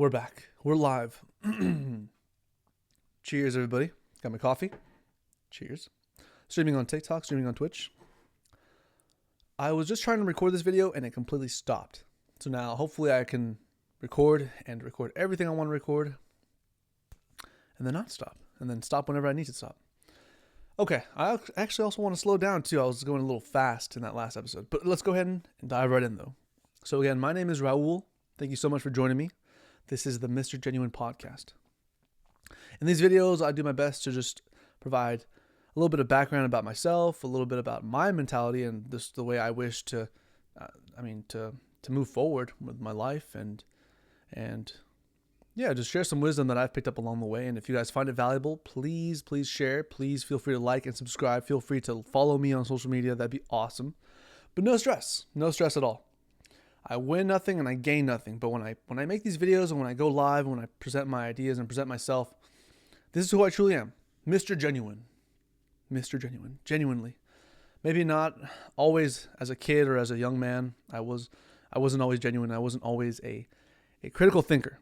We're back. We're live. Cheers, everybody. Got my coffee. Cheers. Streaming on TikTok, streaming on Twitch. I was just trying to record this video and it completely stopped. So now hopefully I can record everything I want to record and then not stop. And then stop whenever I need to stop. Okay, I actually also want to slow down too. I was going a little fast in that last episode. But let's go ahead and dive right in though. So again, my name is Raul. Thank you so much for joining me. This is the Mr. Genuine podcast. In these videos, I do my best to just provide a little bit of background about myself, a little bit about my mentality and this the way I wish to move forward with my life and yeah, just share some wisdom that I've picked up along the way. And if you guys find it valuable, please share. Please feel free to like and subscribe. Feel free to follow me on social media. That'd be awesome. But no stress at all. I win nothing and I gain nothing. But when I make these videos and when I go live, when I present my ideas and present myself, this is who I truly am. Mr. Genuine. Mr. Genuine. Genuinely. Maybe not always as a kid or as a young man. I wasn't always genuine. I wasn't always a critical thinker.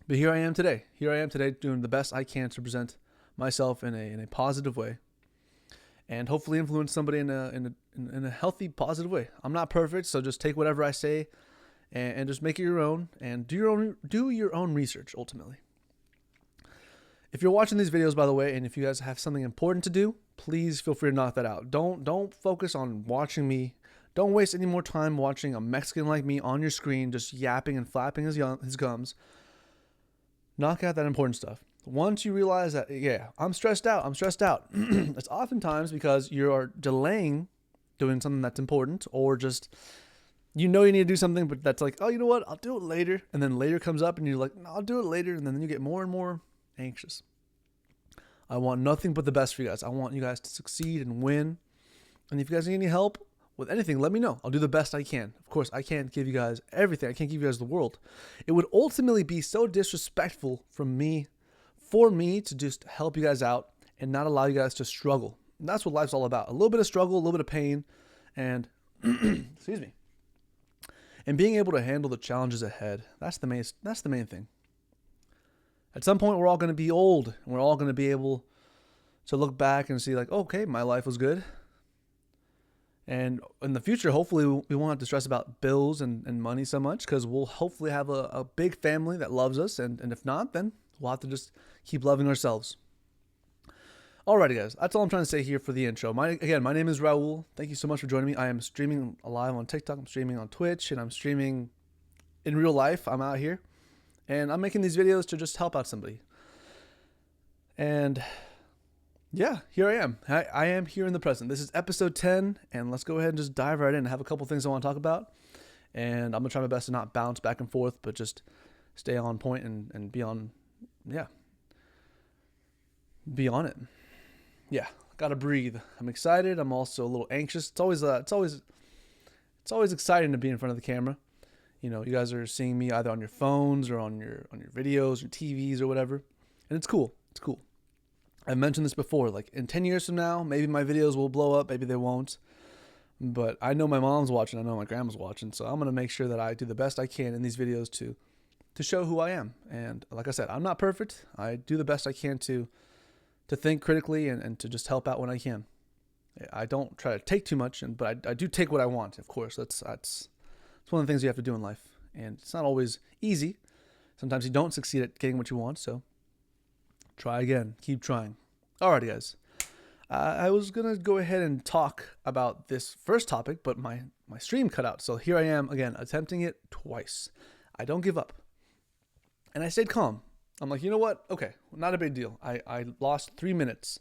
But here I am today. Here I am today doing the best I can to present myself in a positive way. And hopefully influence somebody in a healthy, positive way. I'm not perfect, so just take whatever I say and just make it your own and do your own research ultimately. If you're watching these videos, by the way, and if you guys have something important to do, please feel free to knock that out. Don't focus on watching me. Don't waste any more time watching a Mexican like me on your screen just yapping and flapping his gums. Knock out that important stuff. Once you realize that, yeah, I'm stressed out. It's oftentimes because you're delaying doing something that's important, or just, you need to do something, but that's like, oh, you know what? I'll do it later. And then later comes up and you're like, no, I'll do it later. And then you get more and more anxious. I want nothing but the best for you guys. I want you guys to succeed and win. And if you guys need any help with anything, let me know. I'll do the best I can. Of course, I can't give you guys everything. I can't give you guys the world. It would ultimately be so disrespectful for me to just help you guys out and not allow you guys to struggle. And that's what life's all about. A little bit of struggle, a little bit of pain, and excuse me. And being able to handle the challenges ahead. That's the main thing. At some point, we're all going to be old, and we're all going to be able to look back and see like, okay, my life was good. And in the future, hopefully, we won't have to stress about bills and money so much, because we'll hopefully have a big family that loves us. And if not, then we'll have to just keep loving ourselves. Alrighty, guys. That's all I'm trying to say here for the intro. My name is Raul. Thank you so much for joining me. I am streaming live on TikTok. I'm streaming on Twitch. And I'm streaming in real life. I'm out here. And I'm making these videos to just help out somebody. And yeah, here I am. I am here in the present. This is episode 10. And let's go ahead and just dive right in. I have a couple things I want to talk about. And I'm going to try my best to not bounce back and forth, but just stay on point and be on, be on it. Yeah, gotta breathe. I'm excited. I'm also a little anxious. It's always exciting to be in front of the camera. You know, you guys are seeing me either on your phones or on your videos or TVs or whatever, and it's cool. It's cool. I've mentioned this before. Like in 10 years from now, maybe my videos will blow up. Maybe they won't. But I know my mom's watching. I know my grandma's watching. So I'm gonna make sure that I do the best I can in these videos to show who I am. And like I said, I'm not perfect. I do the best I can to think critically and to just help out when I can. I don't try to take too much, but I do take what I want, of course. That's one of the things you have to do in life. And it's not always easy. Sometimes you don't succeed at getting what you want, so try again. Keep trying. Alrighty, guys. I was going to go ahead and talk about this first topic, but my stream cut out. So here I am, again, attempting it twice. I don't give up. And I stayed calm. I'm like, you know what? Okay, not a big deal. I lost 3 minutes.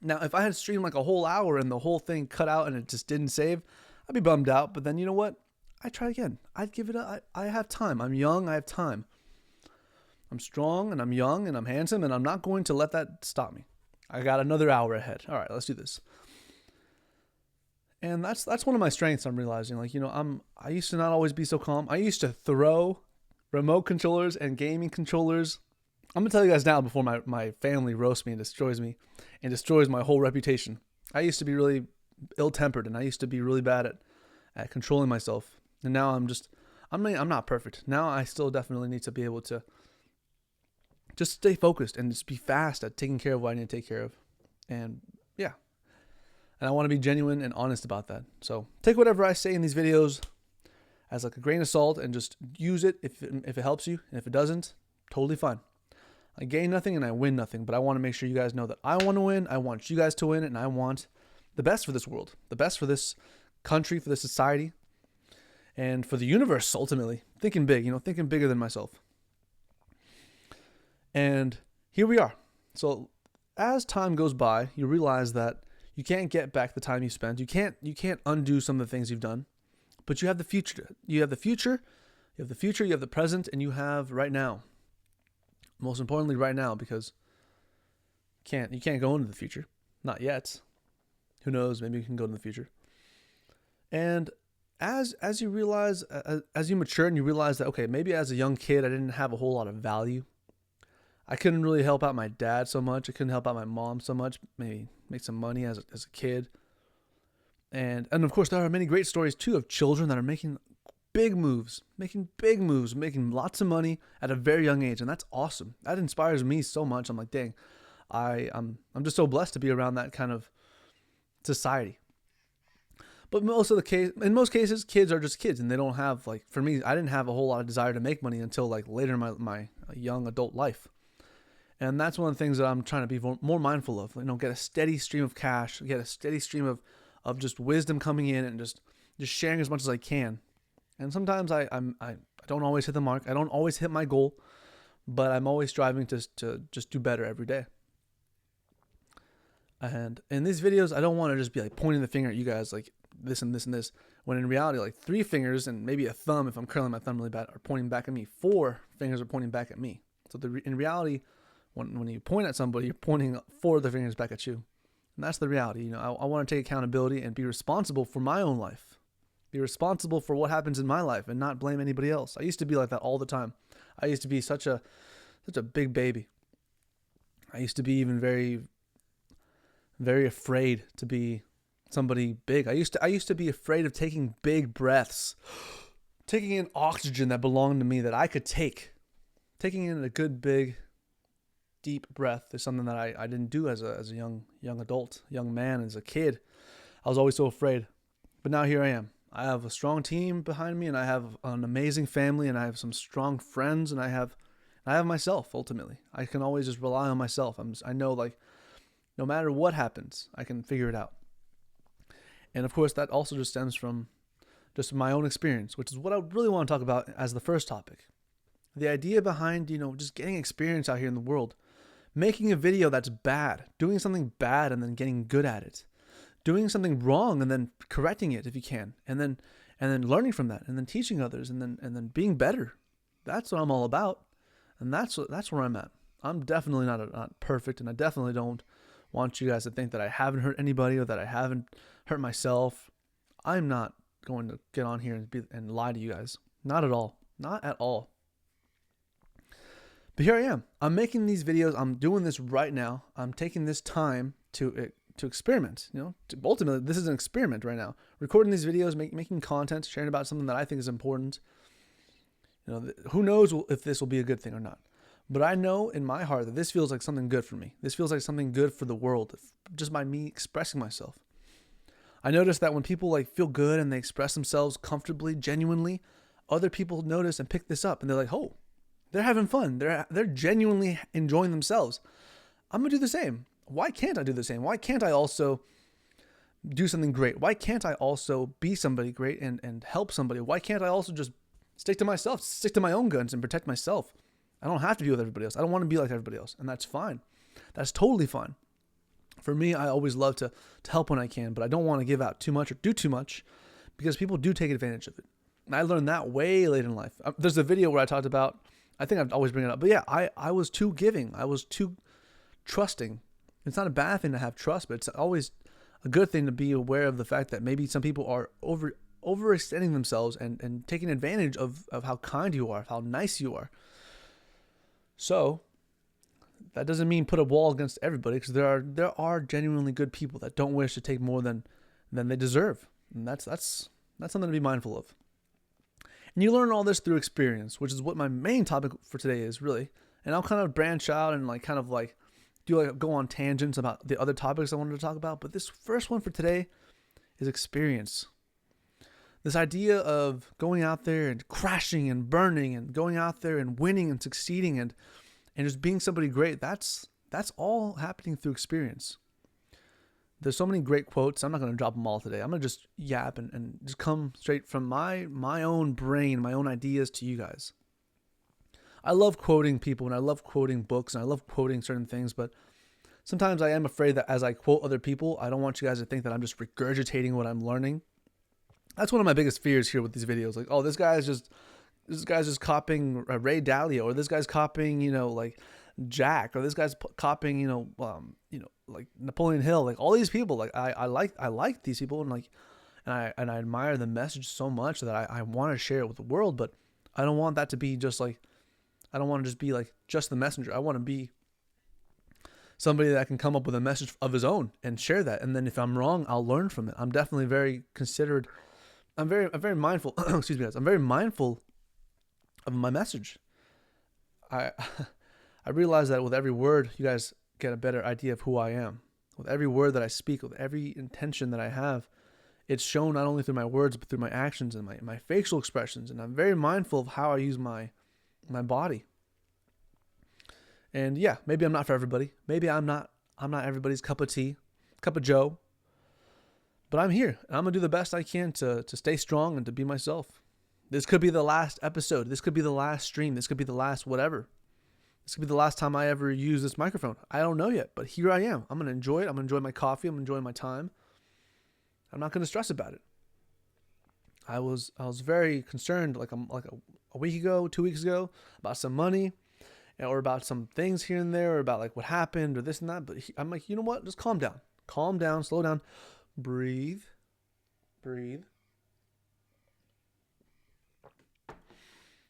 Now, if I had streamed like a whole hour and the whole thing cut out and it just didn't save, I'd be bummed out. But then you know what? I'd try again. I'd give it I have time. I'm young. I have time. I'm strong and I'm young and I'm handsome and I'm not going to let that stop me. I got another hour ahead. All right, let's do this. And that's one of my strengths. I'm realizing, like, you know, I used to not always be so calm. I used to throw remote controllers and gaming controllers. I'm gonna tell you guys now before my family roasts me and destroys my whole reputation. I used to be really ill-tempered and I used to be really bad at controlling myself. And now I'm not perfect. Now I still definitely need to be able to just stay focused and just be fast at taking care of what I need to take care of. And yeah. And I want to be genuine and honest about that. So take whatever I say in these videos as like a grain of salt and just use it if it helps you. And if it doesn't, totally fine. I gain nothing and I win nothing, but I want to make sure you guys know that I want to win. I want you guys to win, and I want the best for this world, the best for this country, for this society, and for the universe, ultimately. Thinking big, thinking bigger than myself. And here we are. So as time goes by, you realize that you can't get back the time you spent. You can't undo some of the things you've done, but you have the future. You have the future, you have the present, and you have right now. Most importantly, right now, because you can't go into the future. Not yet. Who knows? Maybe you can go into the future. And as you realize, as you mature and you realize that, okay, maybe as a young kid, I didn't have a whole lot of value. I couldn't really help out my dad so much. I couldn't help out my mom so much. Maybe make some money as a kid. And of course, there are many great stories too of children that are making big moves, making lots of money at a very young age, and that's awesome. That inspires me so much. I'm like, dang, I'm just so blessed to be around that kind of society. But in most cases, kids are just kids, and they don't have, like, for me, I didn't have a whole lot of desire to make money until like later in my young adult life. And that's one of the things that I'm trying to be more mindful of. Get a steady stream of cash, get a steady stream of just wisdom coming in, and just sharing as much as I can. And sometimes I don't always hit the mark. I don't always hit my goal, but I'm always striving to just do better every day. And in these videos, I don't want to just be like pointing the finger at you guys like this and this and this, when in reality, like 3 fingers and maybe a thumb, if I'm curling my thumb really bad, are pointing back at me. 4 fingers are pointing back at me. So in reality, when you point at somebody, you're pointing 4 of the fingers back at you. And that's the reality. I want to take accountability and be responsible for my own life. Be responsible for what happens in my life and not blame anybody else. I used to be like that all the time. I used to be such a big baby. I used to be even very, very afraid to be somebody big. I used to be afraid of taking big breaths, taking in oxygen that belonged to me that I could take. Taking in a good big deep breath is something that I didn't do as a young adult, young man, as a kid. I was always so afraid. But now here I am. I have a strong team behind me, and I have an amazing family, and I have some strong friends, and I have myself. Ultimately, I can always just rely on myself. I know, like, no matter what happens, I can figure it out. And of course, that also just stems from just my own experience, which is what I really want to talk about as the first topic. The idea behind, just getting experience out here in the world, making a video that's bad, doing something bad and then getting good at it, doing something wrong and then correcting it if you can, and then learning from that, and then teaching others, and then being better. That's what I'm all about, and that's where I'm at. I'm definitely not perfect, and I definitely don't want you guys to think that I haven't hurt anybody or that I haven't hurt myself. I'm not going to get on here and lie to you guys. Not at all. Not at all. But here I am. I'm making these videos. I'm doing this right now. I'm taking this time to experiment. Ultimately, this is an experiment right now. Recording these videos, making content, sharing about something that I think is important. Who knows if this will be a good thing or not. But I know in my heart that this feels like something good for me. This feels like something good for the world, just by me expressing myself. I notice that when people feel good and they express themselves comfortably, genuinely, other people notice and pick this up, and they're like, "Oh, they're having fun. They're genuinely enjoying themselves. I'm gonna do the same. Why can't I do the same? Why can't I also do something great? Why can't I also be somebody great and help somebody? Why can't I also just stick to myself, stick to my own guns and protect myself? I don't have to be with everybody else. I don't want to be like everybody else, and that's fine. That's totally fine. For me, I always love to help when I can, but I don't want to give out too much or do too much because people do take advantage of it. And I learned that way late in life. There's a video where I talked about, I think I've always bring it up, but yeah, I was too giving. I was too trusting. It's not a bad thing to have trust, but it's always a good thing to be aware of the fact that maybe some people are overextending themselves and taking advantage of how kind you are, of how nice you are. So that doesn't mean put a wall against everybody, because there are genuinely good people that don't wish to take more than they deserve. And that's something to be mindful of. And you learn all this through experience, which is what my main topic for today is really. And I'll kind of branch out and like kind of like go on tangents about the other topics I wanted to talk about. But this first one for today is experience. This idea of going out there and crashing and burning and going out there and winning and succeeding and just being somebody great, that's all happening through experience. There's so many great quotes. I'm not going to drop them all today. I'm going to just yap and just come straight from my own brain, my own ideas to you guys. I love quoting people and I love quoting books and I love quoting certain things, but sometimes I am afraid that as I quote other people, I don't want you guys to think that I'm just regurgitating what I'm learning. That's one of my biggest fears here with these videos. Like, oh, this guy's just copying Ray Dalio, or this guy's copying, like Jack, or this guy's copying, like Napoleon Hill, like all these people. Like I like these people, and I admire the message so much that I want to share it with the world. But I don't want that to be just like, I don't want to just be like just the messenger. I want to be somebody that can come up with a message of his own and share that. And then if I'm wrong, I'll learn from it. I'm definitely very considered. I'm very mindful. Excuse me, guys. I'm very mindful of my message. I realize that with every word, you guys get a better idea of who I am. With every word that I speak, with every intention that I have, it's shown not only through my words, but through my actions and my facial expressions. And I'm very mindful of how I use my body. And yeah, maybe I'm not for everybody. Maybe I'm not everybody's cup of tea, cup of joe. But I'm here, and I'm going to do the best I can to stay strong and to be myself. This could be the last episode. This could be the last stream. This could be the last whatever. This could be the last time I ever use this microphone. I don't know yet, but here I am. I'm going to enjoy it. I'm going to enjoy my coffee. I'm enjoying my time. I'm not going to stress about it. I was very concerned like a week ago, 2 weeks ago, about some money or about some things here and there, or about like what happened or this and that. But I'm like, you know what? Just calm down. Calm down. Slow down. Breathe.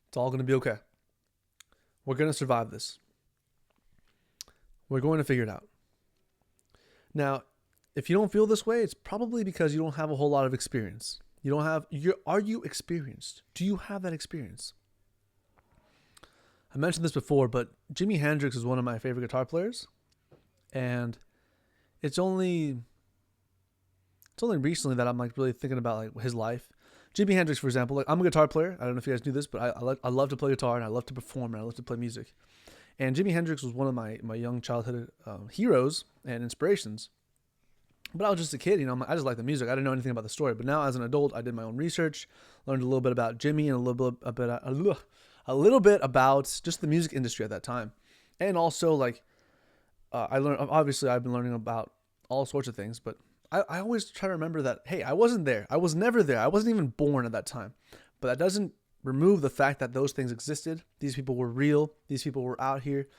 It's all going to be okay. We're going to survive this. We're going to figure it out. Now, if you don't feel this way, it's probably because you don't have a whole lot of experience. Are you experienced? Do you have that experience? I mentioned this before, but Jimi Hendrix is one of my favorite guitar players. And it's only recently that I'm like really thinking about like his life. Jimi Hendrix, for example, like I'm a guitar player. I don't know if you guys knew this, but I love to play guitar and I love to perform and I love to play music. And Jimi Hendrix was one of my young childhood heroes and inspirations. But I was just a kid, I just liked the music. I didn't know anything about the story. But now as an adult, I did my own research, learned a little bit about Jimi and a little bit about just the music industry at that time. And also like I learned, obviously I've been learning about all sorts of things, but I always try to remember that, hey, I wasn't there. I was never there. I wasn't even born at that time. But that doesn't remove the fact that those things existed. These people were real. These people were out here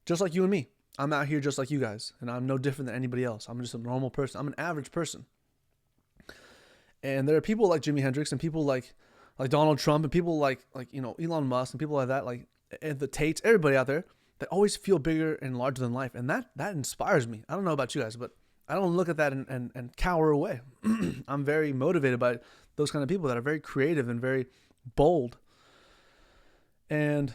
just like you and me. I'm out here just like you guys, and I'm no different than anybody else. I'm just a normal person. I'm an average person. And there are people like Jimi Hendrix and people like Donald Trump and people like Elon Musk and people like that, like the Tates, everybody out there that always feel bigger and larger than life. And that inspires me. I don't know about you guys, but I don't look at that and cower away. I'm very motivated by those kind of people that are very creative and very bold. And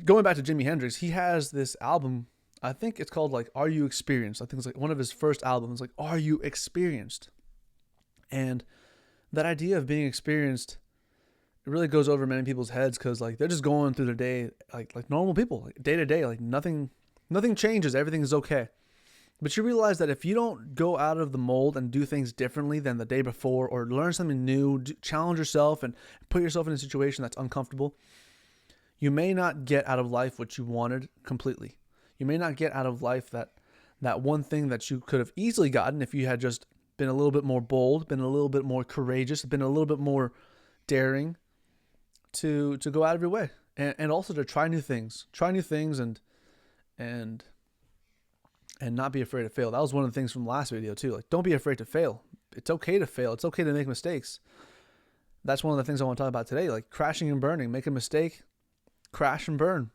going back to Jimi Hendrix, he has this album, I think it's called like Are You Experienced? I think it's like one of his first albums, like Are You Experienced? And that idea of being experienced, it really goes over many people's heads because like they're just going through their day like normal people, like day to day, like nothing changes, everything is okay. But you realize that if you don't go out of the mold and do things differently than the day before, or learn something new, challenge yourself and put yourself in a situation that's uncomfortable, you may not get out of life what you wanted completely. You may not get out of life that one thing that you could have easily gotten if you had just been a little bit more bold, been a little bit more courageous, been a little bit more daring to go out of your way. And also to try new things and not be afraid to fail. That was one of the things from the last video too. Like, don't be afraid to fail. It's okay to fail. It's okay to make mistakes. That's one of the things I want to talk about today. Like crashing and burning. Make a mistake, crash and burn.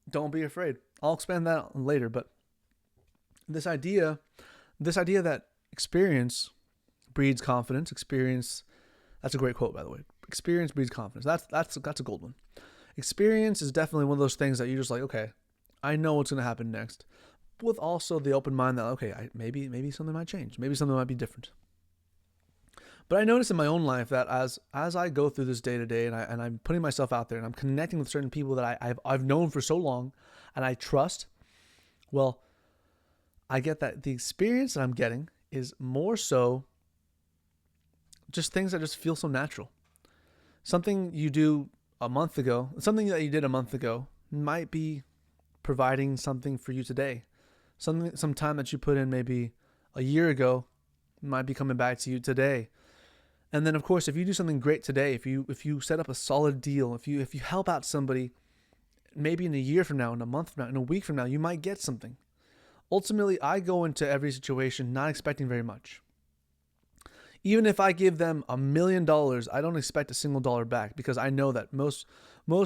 Don't be afraid. I'll expand that later. But this idea that experience breeds confidence. Experience, that's a great quote, by the way. Experience breeds confidence. That's a gold one. Experience is definitely one of those things that you're just like, okay, I know what's going to happen next, with also the open mind that, okay, maybe something might change. Maybe something might be different. But I notice in my own life that as I go through this day to day, and I'm putting myself out there, and I'm connecting with certain people that I've known for so long, and I trust, well, I get that the experience that I'm getting is more so just things that just feel so natural. Something you do a month ago, something that you did a month ago might be providing something for you today. Some time that you put in maybe a year ago might be coming back to you today. And then of course, if you do something great today, if you set up a solid deal, if you help out somebody, maybe in a year from now, in a month from now, in a week from now, you might get something. Ultimately, I go into every situation not expecting very much. Even if I give them $1 million, I don't expect a single dollar back, because I know that most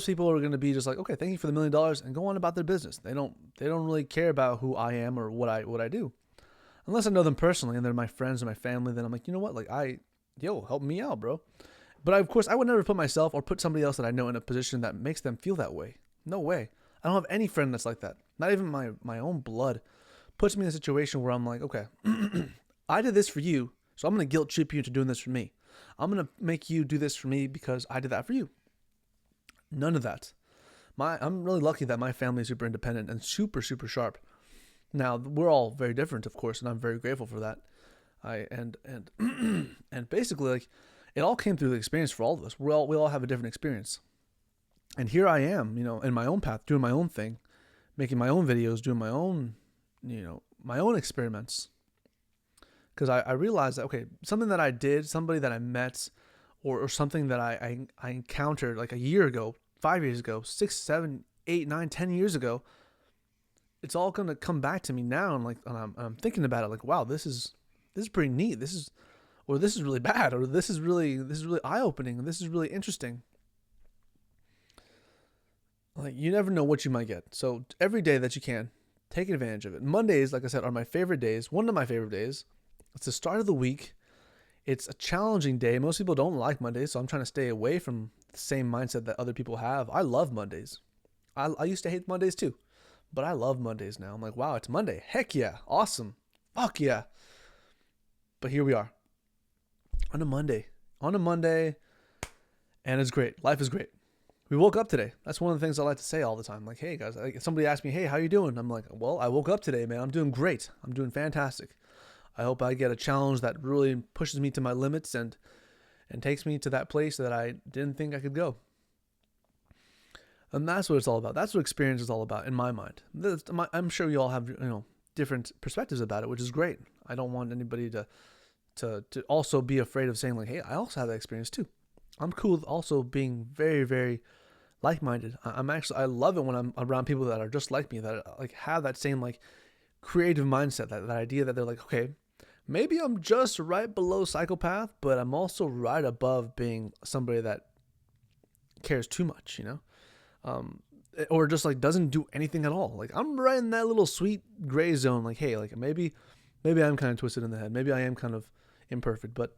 people are going to be just like, okay, thank you for the $1 million, and go on about their business. They don't really care about who I am or what I do, unless I know them personally and they're my friends or my family. Then I'm like, you know what, like help me out, bro. But of course, I would never put myself or put somebody else that I know in a position that makes them feel that way. No way. I don't have any friend that's like that. Not even my own blood puts me in a situation where I'm like, okay, I did this for you, so I'm going to guilt trip you into doing this for me. I'm going to make you do this for me because I did that for you. None of that. I'm really lucky that my family is super independent and super, super sharp. Now, we're all very different, of course, and I'm very grateful for that. And basically, like, it all came through the experience for all of us. We all have a different experience. And here I am, in my own path, doing my own thing, making my own videos, doing my own, my own experiments. Because I realized that, okay, something that I did, somebody that I met, or something that I encountered like a year ago, 5 years ago, 6, 7, 8, 9, 10 years ago, it's all going to come back to me now. And I'm thinking about it like, wow, this is pretty neat. This is really bad, or this is really eye-opening, and this is really interesting. Like, you never know what you might get. So every day that you can, take advantage of it. Mondays, like I said, are my favorite days. One of my favorite days. It's the start of the week. It's a challenging day. Most people don't like Mondays, so I'm trying to stay away from the same mindset that other people have. I love Mondays. I used to hate Mondays too, but I love Mondays now. I'm like, wow, it's Monday. Heck yeah. Awesome. Fuck yeah. But here we are on a Monday, and it's great. Life is great. We woke up today. That's one of the things I like to say all the time. Like, hey guys, somebody asked me, hey, how you doing? I'm like, well, I woke up today, man. I'm doing great. I'm doing fantastic. I hope I get a challenge that really pushes me to my limits and takes me to that place that I didn't think I could go. And that's what it's all about. That's what experience is all about in my mind. I'm sure you all have, different perspectives about it, which is great. I don't want anybody to also be afraid of saying like, hey, I also have that experience too. I'm cool with also being very, very like-minded. I love it when I'm around people that are just like me, that like have that same like creative mindset, that idea that they're like, okay, maybe I'm just right below psychopath, but I'm also right above being somebody that cares too much, or just like doesn't do anything at all. Like, I'm right in that little sweet gray zone. Like, hey, like maybe I'm kind of twisted in the head. Maybe I am kind of imperfect, but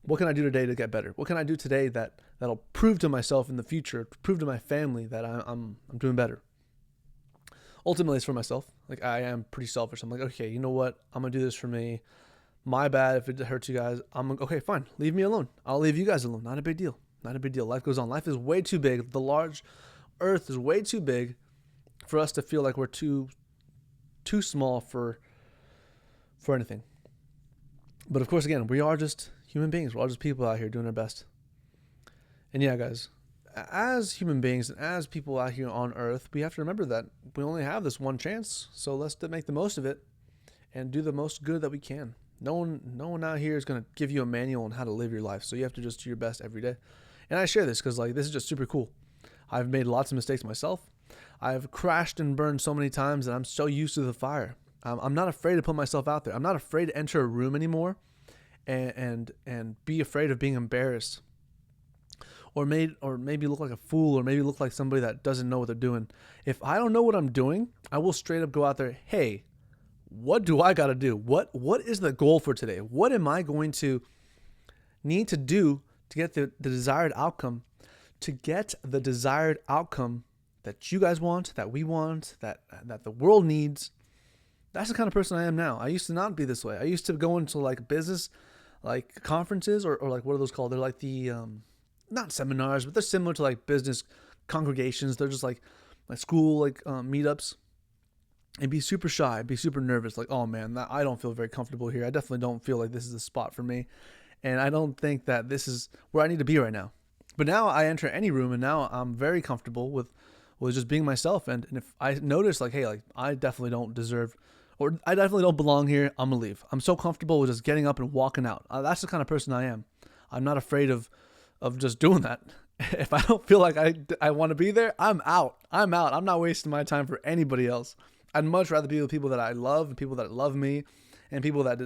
what can I do today to get better? What can I do today that'll prove to myself in the future, prove to my family that I'm doing better? Ultimately, it's for myself. Like, I am pretty selfish. I'm like, okay, you know what? I'm going to do this for me. My bad if it hurts you guys. Okay, fine. Leave me alone. I'll leave you guys alone. Not a big deal. Not a big deal. Life goes on. Life is way too big. The large earth is way too big for us to feel like we're too small for anything. But of course, again, we are just human beings. We're all just people out here doing our best. And yeah, guys, as human beings and as people out here on earth, we have to remember that we only have this one chance. So let's make the most of it and do the most good that we can. No one out here is going to give you a manual on how to live your life. So you have to just do your best every day. And I share this because this is just super cool. I've made lots of mistakes myself. I've crashed and burned so many times that I'm so used to the fire. I'm not afraid to put myself out there. I'm not afraid to enter a room anymore and be afraid of being embarrassed. Or maybe look like a fool, or maybe look like somebody that doesn't know what they're doing. If I don't know what I'm doing, I will straight up go out there, hey, what do I got to do? What is the goal for today? What am I going to need to do to get the desired outcome, that you guys want, that we want, that the world needs. That's the kind of person I am now. I used to not be this way. I used to go into like business, like conferences or like, what are those called? They're like the, not seminars, but they're similar to like business congregations. They're just like school, like meetups, and be super shy, be super nervous. Like, oh man, I don't feel very comfortable here. I definitely don't feel like this is a spot for me. And I don't think that this is where I need to be right now. But now I enter any room and now I'm very comfortable with just being myself. And if I notice like, hey, like I definitely don't deserve, or I definitely don't belong here, I'm gonna leave. I'm so comfortable with just getting up and walking out. That's the kind of person I am. I'm not afraid of just doing that. If I don't feel like I want to be there, I'm out. I'm not wasting my time for anybody else. I'd much rather be with people that I love and people that love me and people that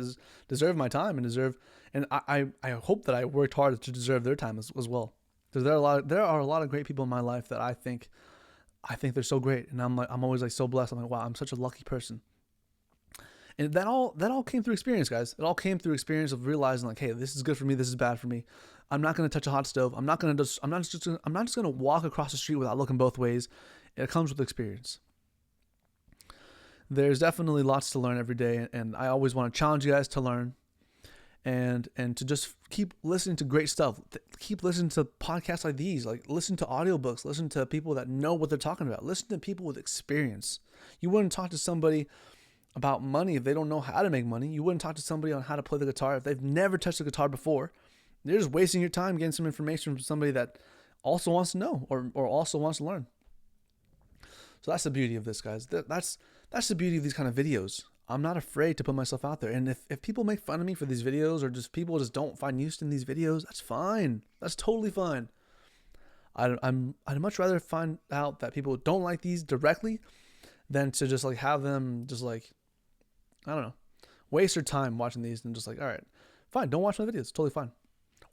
deserve my time and I hope that I worked hard to deserve their time as well. Because there are a lot of great people in my life that I think they're so great, and I'm always like so blessed. I'm like, wow, I'm such a lucky person. And that all came through experience, guys. It all came through experience of realizing like, hey, this is good for me, this is bad for me. I'm not gonna touch a hot stove. I'm not just gonna walk across the street without looking both ways. It comes with experience. There's definitely lots to learn every day, and I always want to challenge you guys to learn and to just keep listening to great stuff. Keep listening to podcasts like these, like listen to audiobooks, listen to people that know what they're talking about, listen to people with experience. You wouldn't talk to somebody about money if they don't know how to make money. You wouldn't talk to somebody on how to play the guitar if they've never touched the guitar before. You're just wasting your time getting some information from somebody that also wants to know or also wants to learn. So that's the beauty of this, guys. That's the beauty of these kind of videos. I'm not afraid to put myself out there. And if people make fun of me for these videos or just people just don't find use in these videos, that's fine. That's totally fine. I'd much rather find out that people don't like these directly than to just like have them just like, I don't know, waste their time watching these and just like, all right, fine, don't watch my videos. It's totally fine.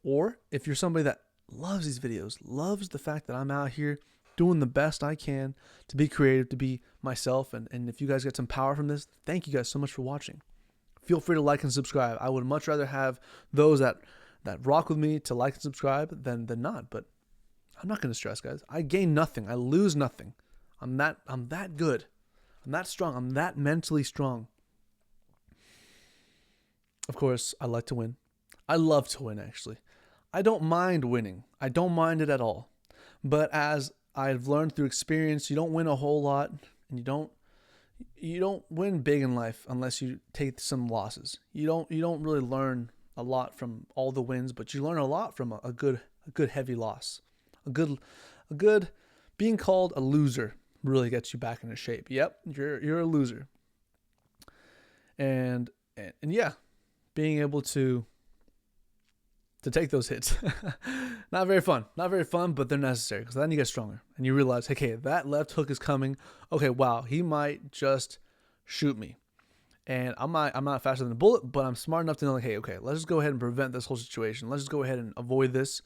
Or if you're somebody that loves these videos, loves the fact that I'm out here doing the best I can to be creative, to be myself. And if you guys get some power from this, thank you guys so much for watching. Feel free to like and subscribe. I would much rather have those that rock with me to like and subscribe than not. But I'm not going to stress, guys. I gain nothing. I lose nothing. I'm that good. I'm that strong. I'm that mentally strong. Of course, I like to win. I love to win, actually. I don't mind winning. I don't mind it at all. But as I've learned through experience, you don't win a whole lot, and you don't win big in life unless you take some losses. You don't really learn a lot from all the wins, but you learn a lot from a good heavy loss. A good being called a loser really gets you back into shape. Yep, you're a loser. And yeah, being able to take those hits. Not very fun, but they're necessary because then you get stronger and you realize, hey, that left hook is coming. Okay, wow, he might just shoot me. And I'm not faster than a bullet, but I'm smart enough to know, like, hey, okay, let's just go ahead and prevent this whole situation. Let's just go ahead and avoid this.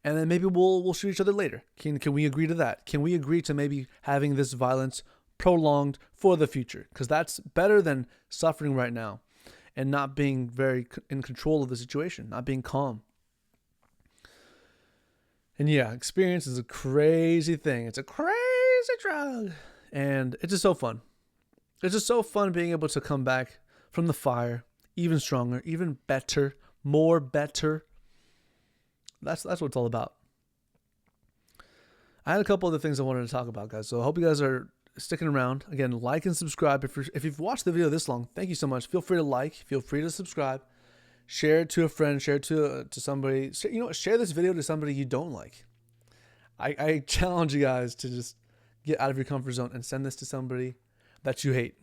And then maybe we'll shoot each other later. Can we agree to that? Can we agree to maybe having this violence prolonged for the future? Because that's better than suffering right now and not being very in control of the situation, not being calm. And yeah, experience is a crazy thing. It's a crazy drug. And it's just so fun. It's just so fun being able to come back from the fire even stronger, even better, more better. That's what it's all about. I had a couple other things I wanted to talk about, guys. So I hope you guys are sticking around. Again, like and subscribe. If you've watched the video this long, thank you so much. Feel free to like. Feel free to subscribe. Share it to a friend. Share it to somebody. Share this video to somebody you don't like. I challenge you guys to just get out of your comfort zone and send this to somebody that you hate.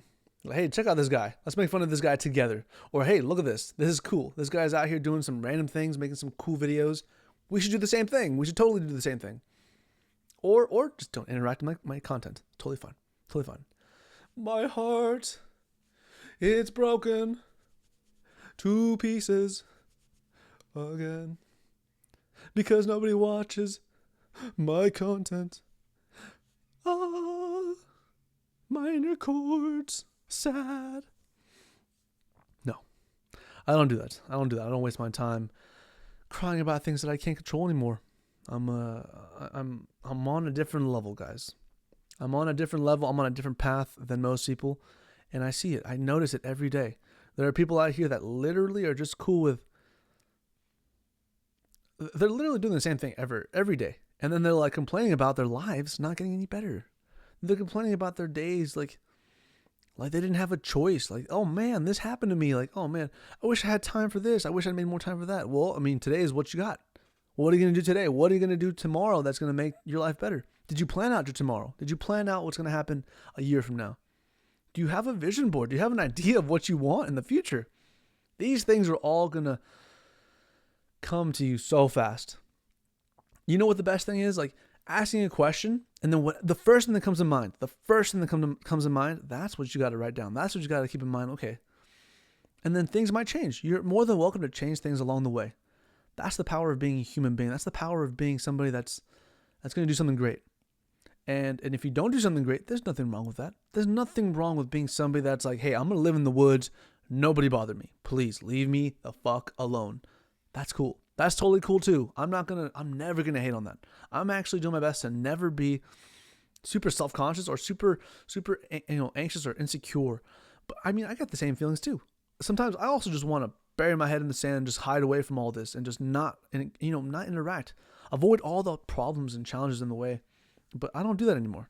Like, hey, check out this guy. Let's make fun of this guy together. Or, hey, look at this. This is cool. This guy's out here doing some random things, making some cool videos. We should do the same thing. We should totally do the same thing. Or just don't interact with my content. Totally fine. Totally fine. My heart, it's broken. 2 pieces again. Because nobody watches my content. Ah, minor chords, sad. No, I don't do that. I don't waste my time crying about things that I can't control anymore. I'm on a different level, guys. I'm on a different level. I'm on a different path than most people, and I see it. I notice it every day. There are people out here that literally are just cool with. They're literally doing the same thing every day, and then they're like complaining about their lives not getting any better. They're complaining about their days like they didn't have a choice. Like, oh man, this happened to me. Like, oh man, I wish I had time for this. I wish I made more time for that. Well, I mean, today is what you got. What are you going to do today? What are you going to do tomorrow that's going to make your life better? Did you plan out your tomorrow? Did you plan out what's going to happen a year from now? Do you have a vision board? Do you have an idea of what you want in the future? These things are all going to come to you so fast. You know what the best thing is? Like asking a question, and then what the first thing that comes to mind, that's what you got to write down. That's what you got to keep in mind. Okay. And then things might change. You're more than welcome to change things along the way. That's the power of being a human being. That's the power of being somebody that's going to do something great. And if you don't do something great, there's nothing wrong with that. There's nothing wrong with being somebody that's like, hey, I'm going to live in the woods. Nobody bother me. Please leave me the fuck alone. That's cool. That's totally cool too. I'm never going to hate on that. I'm actually doing my best to never be super self-conscious or super anxious or insecure. But I mean, I got the same feelings too. Sometimes I also just want to bury my head in the sand and just hide away from all this and just not interact. Avoid all the problems and challenges in the way. But I don't do that anymore.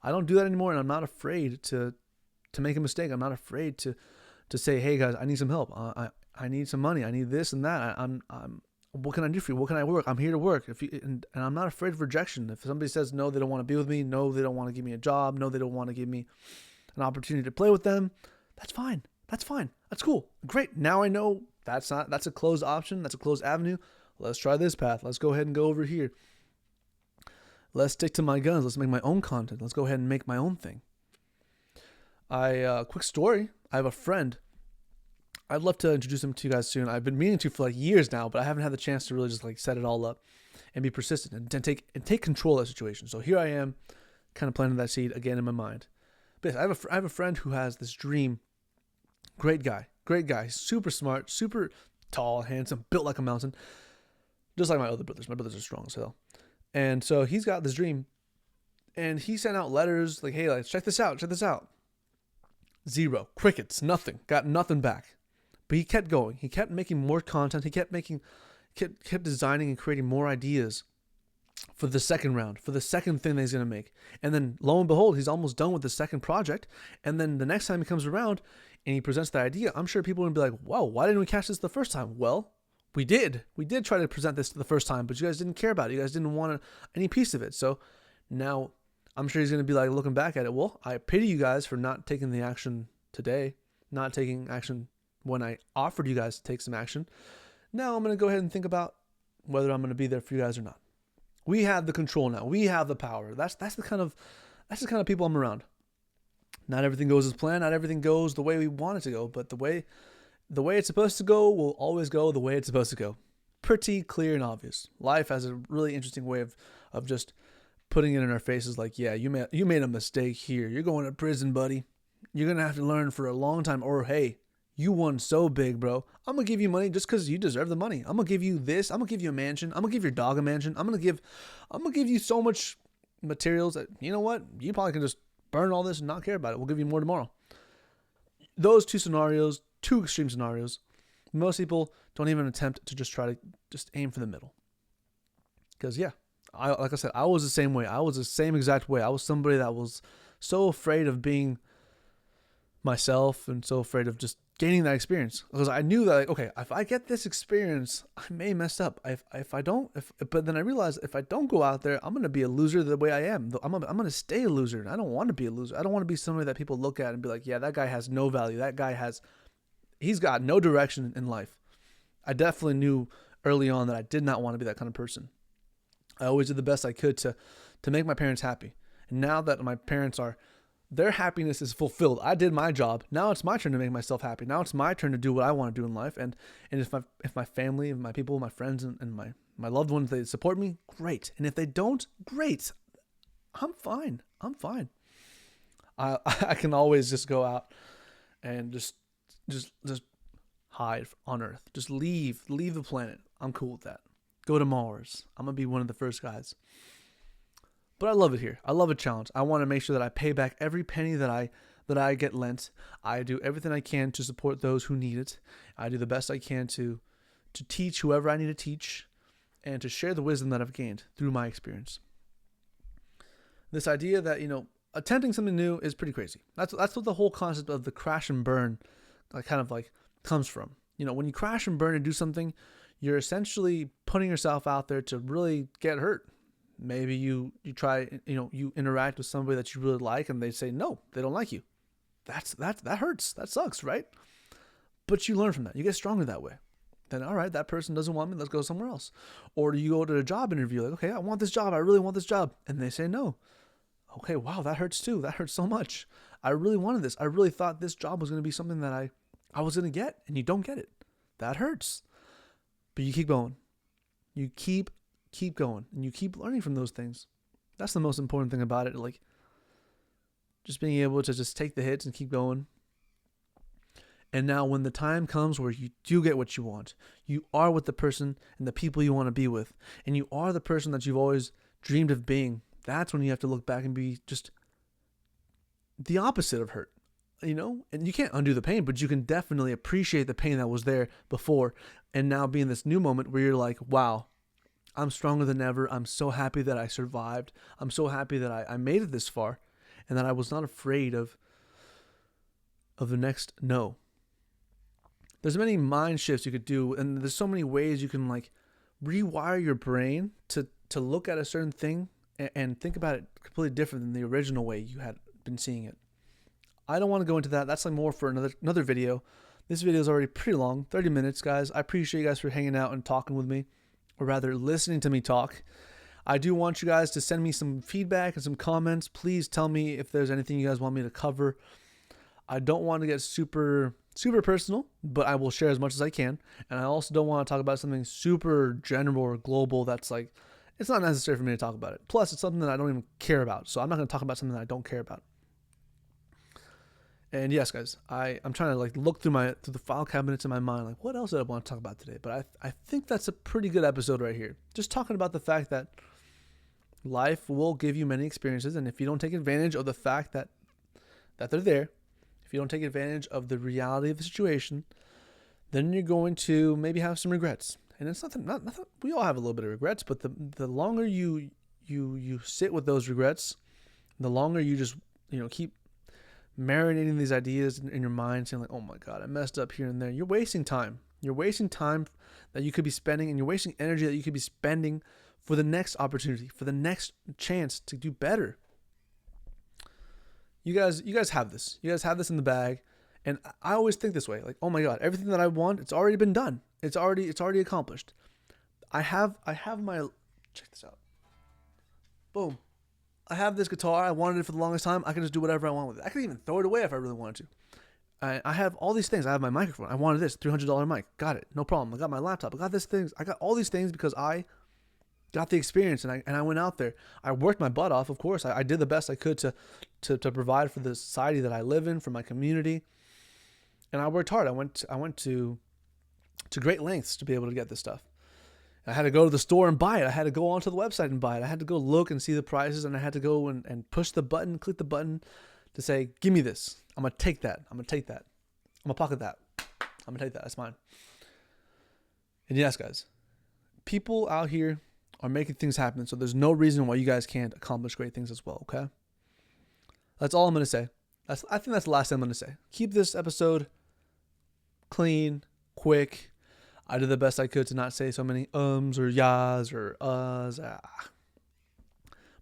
And I'm not afraid to make a mistake. I'm not afraid to say, hey guys, I need some help. I need some money. I need this and that. I'm what can I do for you? What can I work? I'm here to work. And I'm not afraid of rejection. If somebody says no, they don't want to be with me. No, they don't want to give me a job. No, they don't want to give me an opportunity to play with them. That's fine. That's cool. Great. Now I know that's a closed option. That's a closed avenue. Let's try this path. Let's go ahead and go over here. Let's stick to my guns. Let's make my own content. Let's go ahead and make my own thing. Quick story. I have a friend. I'd love to introduce him to you guys soon. I've been meaning to for like years now, but I haven't had the chance to really just like set it all up and be persistent and take control of the situation. So here I am, kind of planting that seed again in my mind. But I have a friend who has this dream. Great guy, super smart, super tall, handsome, built like a mountain, just like my other brothers. My brothers are strong as hell. And so he's got this dream, and he sent out letters like, hey, check this out. Zero, crickets, nothing, got nothing back. But he kept going. He kept making more content. He kept designing and creating more ideas for the second round, for the second thing that he's going to make. And then lo and behold, he's almost done with the second project. And then the next time he comes around and he presents the idea, I'm sure people are going to be like, wow, why didn't we catch this the first time? Well, we did. We did try to present this the first time, but you guys didn't care about it. You guys didn't want any piece of it. So now I'm sure he's going to be like looking back at it. Well, I pity you guys for not taking the action today, not taking action when I offered you guys to take some action. Now I'm going to go ahead and think about whether I'm going to be there for you guys or not. We have the control now. We have the power. That's the kind of people I'm around. Not everything goes as planned. Not everything goes the way we want it to go. But the way it's supposed to go will always go the way it's supposed to go. Pretty clear and obvious. Life has a really interesting way of just putting it in our faces. Like, yeah, you made a mistake here. You're going to prison, buddy. You're gonna have to learn for a long time. Or hey, you won so big, bro. I'm going to give you money just because you deserve the money. I'm going to give you this. I'm going to give you a mansion. I'm going to give your dog a mansion. I'm going to give you so much materials that, you know what? You probably can just burn all this and not care about it. We'll give you more tomorrow. Those two extreme scenarios, most people don't even attempt to just try to just aim for the middle. Because, yeah, like I said, I was the same way. I was the same exact way. I was somebody that was so afraid of being myself and so afraid of just gaining that experience, because I knew that, like, okay, if I get this experience, I may mess up. But then I realized if I don't go out there, I'm going to be a loser the way I am. I'm going to stay a loser, and I don't want to be a loser. I don't want to be somebody that people look at and be like, yeah, that guy has no value. He's got no direction in life. I definitely knew early on that I did not want to be that kind of person. I always did the best I could to make my parents happy. And now that my parents their happiness is fulfilled, I did my job. Now it's my turn to make myself happy. Now it's my turn to do what I want to do in life. And if my family, my people, my friends, and my loved ones, they support me, great. And if they don't, great. I'm fine. I can always just go out and just hide on Earth. Just leave the planet. I'm cool with that. Go to Mars. I'm going to be one of the first guys. But I love it here. I love a challenge. I want to make sure that I pay back every penny that I get lent. I do everything I can to support those who need it. I do the best I can to teach whoever I need to teach and to share the wisdom that I've gained through my experience. This idea that, attempting something new is pretty crazy. That's what the whole concept of the crash and burn kind of like comes from. When you crash and burn and do something, you're essentially putting yourself out there to really get hurt. Maybe you try, you interact with somebody that you really like and they say, no, they don't like you. That hurts. That sucks, right? But you learn from that. You get stronger that way. Then, all right, that person doesn't want me. Let's go somewhere else. Or do you go to a job interview? Like, okay, I want this job. I really want this job. And they say no. Okay, wow, that hurts too. That hurts so much. I really wanted this. I really thought this job was going to be something that I was going to get, and you don't get it. That hurts. But you keep going. You keep going, and you keep learning from those things. That's the most important thing about it. Like, just being able to just take the hits and keep going. And now when the time comes where you do get what you want, you are with the person and the people you want to be with, and you are the person that you've always dreamed of being, that's when you have to look back and be just the opposite of hurt, and you can't undo the pain, but you can definitely appreciate the pain that was there before. And now be in this new moment where you're like, wow, I'm stronger than ever. I'm so happy that I survived. I'm so happy that I made it this far and that I was not afraid of the next no. There's many mind shifts you could do, and there's so many ways you can like rewire your brain to look at a certain thing and think about it completely different than the original way you had been seeing it. I don't want to go into that. That's like more for another video. This video is already pretty long, 30 minutes, guys. I appreciate you guys for hanging out and talking with me, or rather listening to me talk. I do want you guys to send me some feedback and some comments. Please tell me if there's anything you guys want me to cover. I don't want to get super personal, but I will share as much as I can. And I also don't want to talk about something super general or global that's like, it's not necessary for me to talk about it. Plus, it's something that I don't even care about. So I'm not going to talk about something that I don't care about. And yes, guys, I'm trying to like look through the file cabinets in my mind, like what else did I want to talk about today? But I think that's a pretty good episode right here. Just talking about the fact that life will give you many experiences, and if you don't take advantage of the fact that they're there, if you don't take advantage of the reality of the situation, then you're going to maybe have some regrets. And it's nothing. We all have a little bit of regrets, but the longer you sit with those regrets, the longer you just keep marinating these ideas in your mind, saying like, oh my God, I messed up here and there. You're wasting time. You're wasting time that you could be spending, and you're wasting energy that you could be spending for the next opportunity, for the next chance to do better. You guys have this. You guys have this in the bag. And I always think this way, like, oh my God, everything that I want, it's already been done. It's already accomplished. I have my, check this out. Boom. I have this guitar. I wanted it for the longest time. I can just do whatever I want with it. I could even throw it away if I really wanted to. I have all these things. I have my microphone. I wanted this $300 mic. Got it. No problem. I got my laptop. I got this thing. I got all these things because I got the experience and I went out there. I worked my butt off. Of course, I did the best I could to provide for the society that I live in, for my community. And I worked hard. I went to great lengths to be able to get this stuff. I had to go to the store and buy it. I had to go onto the website and buy it. I had to go look and see the prices, and I had to go and push the button, click the button to say, give me this. I'm going to take that. I'm going to take that. I'm going to pocket that. I'm going to take that. That's mine. And yes, guys, people out here are making things happen, so there's no reason why you guys can't accomplish great things as well, okay? That's all I'm going to say. I think that's the last thing I'm going to say. Keep this episode clean, quick. I did the best I could to not say so many or yas or uhs.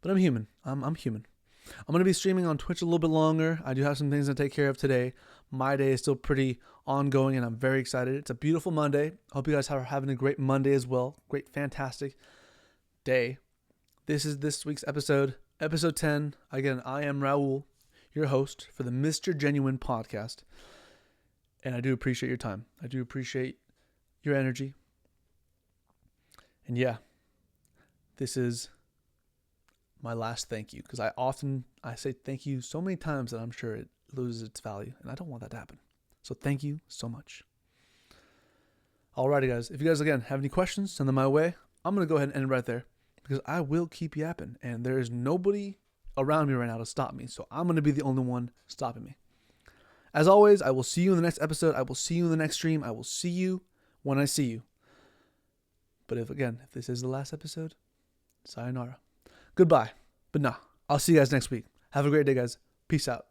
But I'm human. I'm human. I'm going to be streaming on Twitch a little bit longer. I do have some things to take care of today. My day is still pretty ongoing, and I'm very excited. It's a beautiful Monday. I hope you guys are having a great Monday as well. Great, fantastic day. This is this week's episode 10. Again, I am Raul, your host for the Mr. Genuine podcast. And I do appreciate your time. I do appreciate your energy. And yeah, this is my last thank you, because I say thank you so many times that I'm sure it loses its value, and I don't want that to happen. So thank you so much. Alrighty, guys. If you guys, again, have any questions, send them my way. I'm going to go ahead and end it right there because I will keep yapping. And there is nobody around me right now to stop me. So I'm going to be the only one stopping me. As always, I will see you in the next episode. I will see you in the next stream. I will see you when I see you. But if this is the last episode, sayonara. Goodbye. But nah, I'll see you guys next week. Have a great day, guys. Peace out.